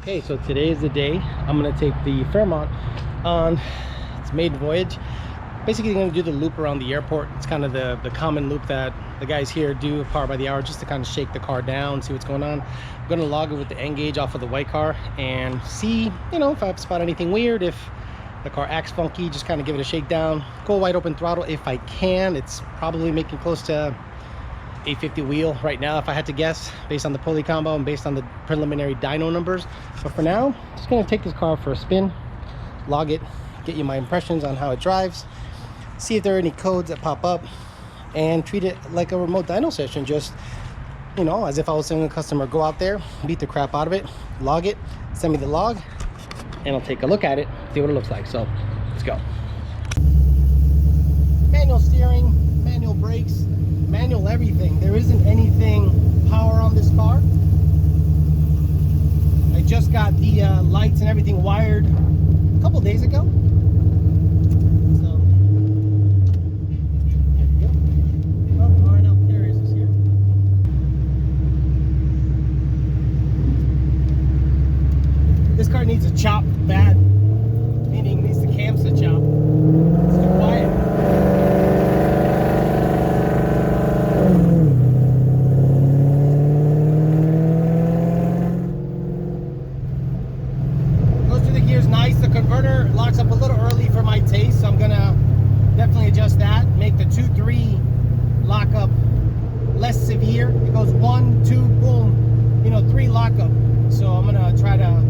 Okay, so today is the day I'm gonna take the Fairmont on its maiden voyage. Basically gonna do the loop around the airport. It's kind of the common loop that the guys here do, power by the hour, just to kind of shake the car down, see what's going on. I'm gonna log it with the N gauge off of the white car and see, you know, if I spot anything weird, if the car acts funky, just kind of give it a shakedown. Go wide open throttle if I can. It's probably making close to 850 wheel right now if I had to guess, based on the pulley combo and based on the preliminary dyno numbers. But for now, just gonna take this car for a spin, log it, get you my impressions on how it drives, see if there are any codes that pop up, and treat it like a remote dyno session, just, you know, as if I was sending a customer. Go out there, beat the crap out of it, log it, send me the log, and I'll take a look at it, see what it looks like. So let's go. Manual steering, manual brakes, manual everything. There isn't anything power on this car. I just got the lights and everything wired a couple days ago. So there we go. Oh, R&L Carriers is here. This car needs a chop bad, meaning needs the cams to chop. It's too quiet. The converter locks up a little early for my taste, so I'm gonna definitely adjust that, make the 2-3 lockup less severe. It goes 1, 2, boom, you know, 3 lockup. So I'm gonna try to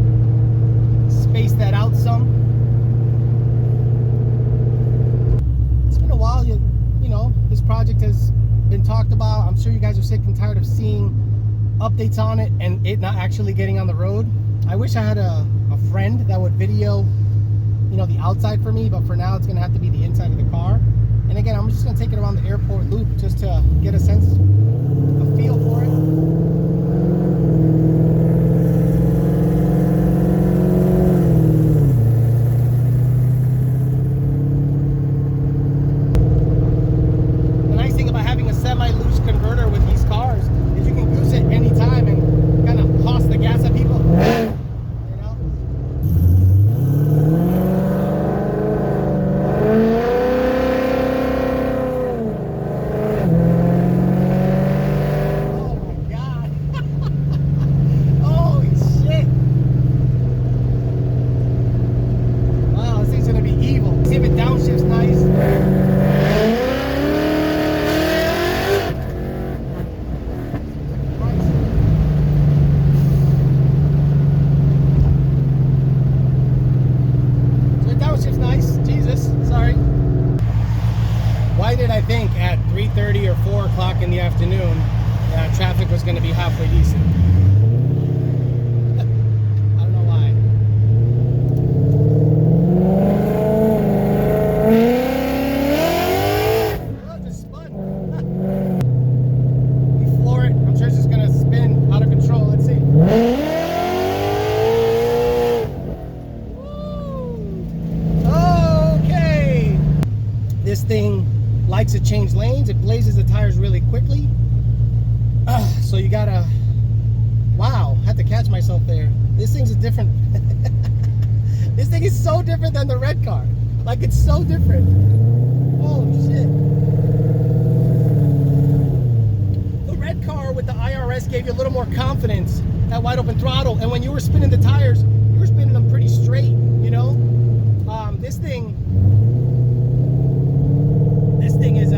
space that out some. It's been a while, you know, this project has been talked about. I'm sure you guys are sick and tired of seeing updates on it and it not actually getting on the road. I wish I had a friend that would video, you know, the outside for me, but for now it's gonna have to be the inside of the car. And again, I'm just gonna take it around the airport loop just to get a sense, a feel for it. The nice thing about having a semi-loose converter with these cars is you can use it anytime and kind of toss the gas at people. Why did I think at 3:30 or 4 o'clock in the afternoon that traffic was going to be halfway decent? I don't know why. Oh, it just spun. We floor it. I'm sure it's just going to spin out of control. Let's see. Woo! Okay. This thing likes to change lanes. It blazes the tires really quickly. So you gotta, wow, had to catch myself there. This thing's a different, this thing is so different than the red car. Like, it's so different. Holy shit. The red car with the IRS gave you a little more confidence, that wide open throttle. And when you were spinning the tires, you were spinning them pretty straight, you know? This thing is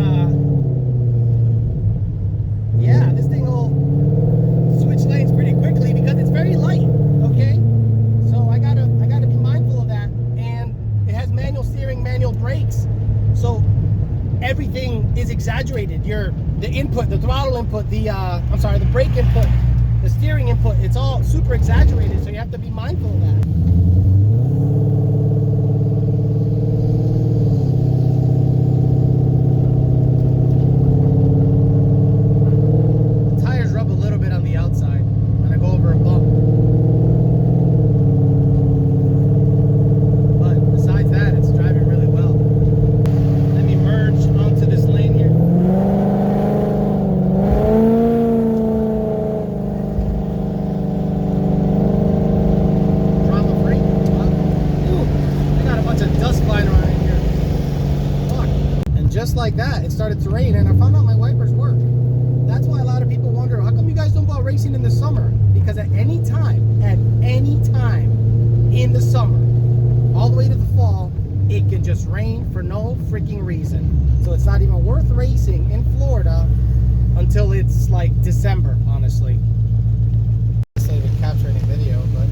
yeah, this thing will switch lanes pretty quickly because it's very light. Okay, so I gotta be mindful of that. And it has manual steering, manual brakes, so everything is exaggerated. The input, the throttle input, the I'm sorry, the brake input, the steering input, it's all super exaggerated, so you have to be mindful of that. it started to rain, and I found out my wipers work. That's why a lot of people wonder, how come you guys don't go out racing in the summer? Because at any time in the summer, all the way to the fall, it can just rain for no freaking reason. So it's not even worth racing in Florida until it's like December, honestly. I say to capture any video, but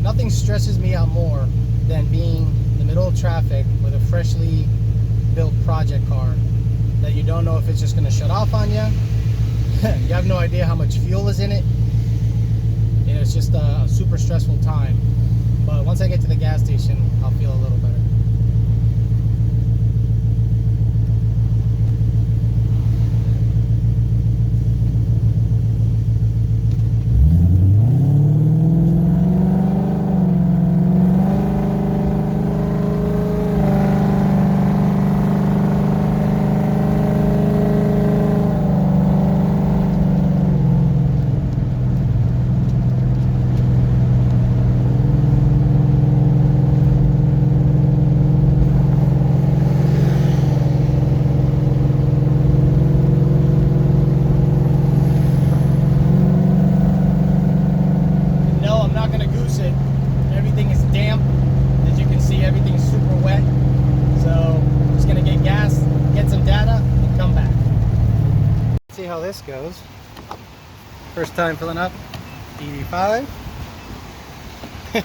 nothing stresses me out more than being in the middle of traffic with a freshly built project car that you don't know if it's just going to shut off on you. You have no idea how much fuel is in it. And it's just a super stressful time. But once I get to the gas station, I'll feel a little better. See how this goes. First time filling up 85. All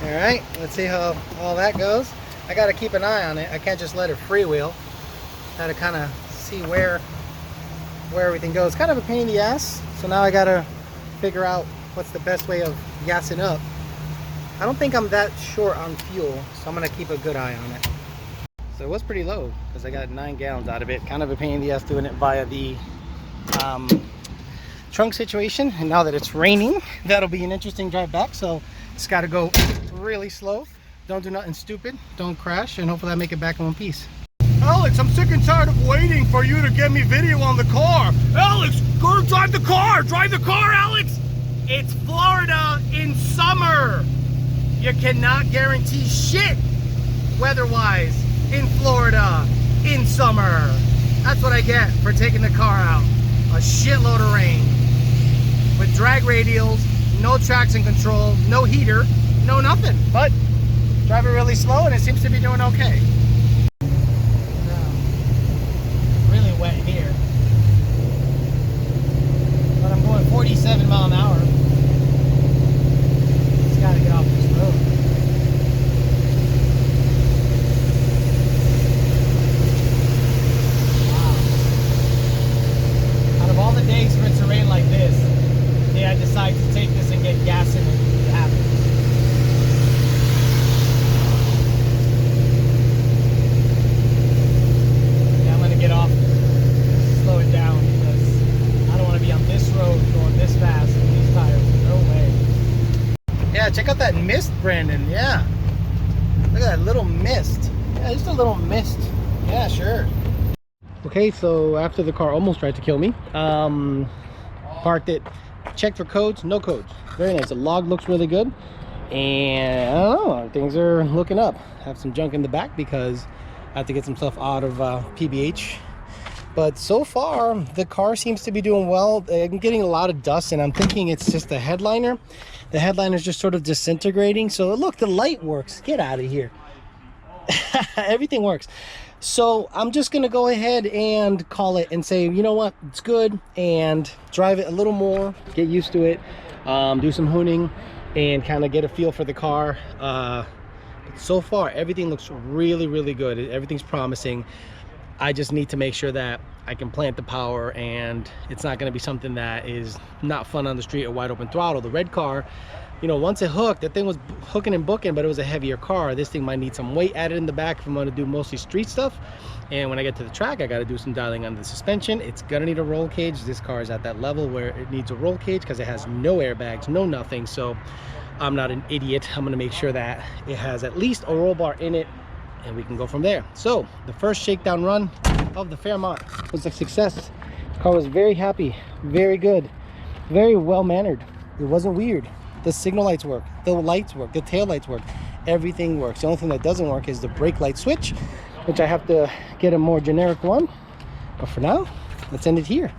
right, let's see how all that goes. I got to keep an eye on it. I can't just let it freewheel. Got to kind of see where everything goes. It's kind of a pain in the ass. So now I got to figure out what's the best way of gassing up. I don't think I'm that short on fuel, so I'm gonna keep a good eye on it. So it was pretty low because I got 9 gallons out of it. Kind of a pain in the ass doing it via the trunk situation. And now that it's raining, that'll be an interesting drive back. So just got to go really slow. Don't do nothing stupid. Don't crash, and hopefully I make it back in one piece. Alex, I'm sick and tired of waiting for you to get me video on the car. Alex, go drive the car. Drive the car, Alex. It's Florida in summer. You cannot guarantee shit weather-wise in Florida in summer. That's what I get for taking the car out. A shitload of rain with drag radials, no traction control, no heater, no nothing. But driving really slow and it seems to be doing okay. Really wet here, but I'm going 47 mile an hour. Just gotta get off this road. All the days for it to rain like this, yeah, I decided to take this and get gas in it. It happens. Yeah, I'm gonna get off, slow it down, because I don't want to be on this road going this fast with these tires. No way. Yeah, check out that mist, Brandon. Yeah, look at that little mist. Yeah, just a little mist. Yeah, sure. Okay, so after the car almost tried to kill me, parked it, checked for codes, no codes. Very nice. The log looks really good, and I don't know, things are looking up. Have some junk in the back because I have to get some stuff out of PBH. But so far, the car seems to be doing well. I'm getting a lot of dust, and I'm thinking it's just the headliner. The headliner's just sort of disintegrating. So look, the light works. Get out of here. Everything works. So I'm just gonna go ahead and call it and say, you know what, it's good, and drive it a little more, get used to it, do some hooning and kind of get a feel for the car. But so far everything looks really, really good. Everything's promising. I just need to make sure that I can plant the power, and it's not going to be something that is not fun on the street or wide open throttle. The red car, you know, once it hooked, that thing was hooking and booking, but it was a heavier car. This thing might need some weight added in the back if I'm going to do mostly street stuff. And when I get to the track, I got to do some dialing on the suspension. It's going to need a roll cage. This car is at that level where it needs a roll cage because it has no airbags, no nothing. So I'm not an idiot. I'm going to make sure that it has at least a roll bar in it, and we can go from there. So the first shakedown run of the Fairmont was a success. The car was very happy, very good, very well mannered. It wasn't weird. The signal lights work, the lights work, the tail lights work. everything works. The only thing that doesn't work is the brake light switch, which I have to get a more generic one. But for now, let's end it here.